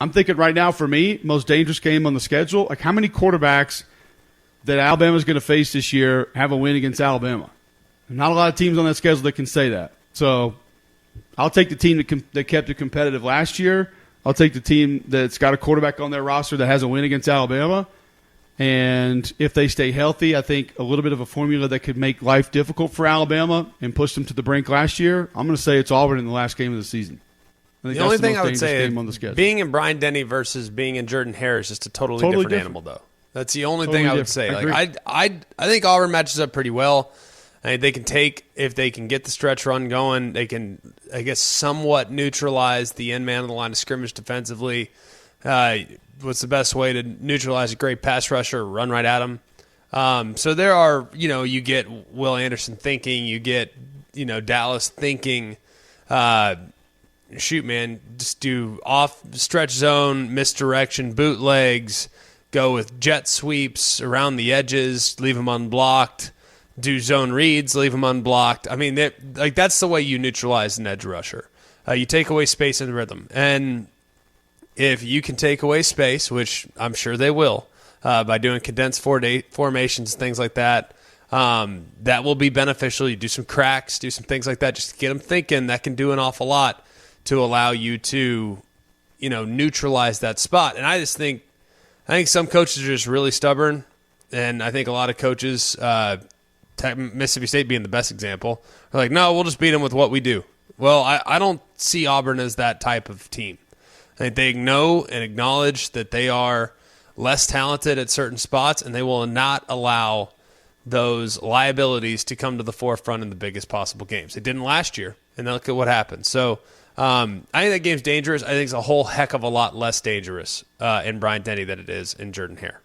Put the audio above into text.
I'm thinking right now for me, most dangerous game on the schedule. Like, how many quarterbacks that Alabama's going to face this year have a win against Alabama? Not a lot of teams on that schedule that can say that. So I'll take the team that kept it competitive last year. I'll take the team that's got a quarterback on their roster that has a win against Alabama. And if they stay healthy, I think a little bit of a formula that could make life difficult for Alabama and push them to the brink last year, I'm going to say it's Auburn in the last game of the season. The only thing I would say is being in Bryant Denny versus being in Jordan Hare is just a totally different animal, though. That's the only thing I would say. I think Auburn matches up pretty well. I mean, they can if they can get the stretch run going, they can, I guess, somewhat neutralize the end man of the line of scrimmage defensively. What's the best way to neutralize a great pass rusher? Run right at him. So there are, you get Will Anderson thinking, you get, Dallas thinking, shoot, man, just do off stretch zone, misdirection, bootlegs, go with jet sweeps around the edges, leave them unblocked, do zone reads, leave them unblocked. I mean, that's the way you neutralize an edge rusher. You take away space and rhythm. And if you can take away space, which I'm sure they will, by doing condensed formations, things like that, that will be beneficial. You do some cracks, do some things like that, just to get them thinking. That can do an awful lot to allow you to, neutralize that spot. And I think some coaches are just really stubborn, and I think a lot of coaches, Mississippi State being the best example, are like, no, we'll just beat them with what we do. Well, I don't see Auburn as that type of team. I think they know and acknowledge that they are less talented at certain spots, and they will not allow those liabilities to come to the forefront in the biggest possible games. They didn't last year, and look at what happened. So I think that game's dangerous. I think it's a whole heck of a lot less dangerous in Bryant Denny than it is in Jordan Hare.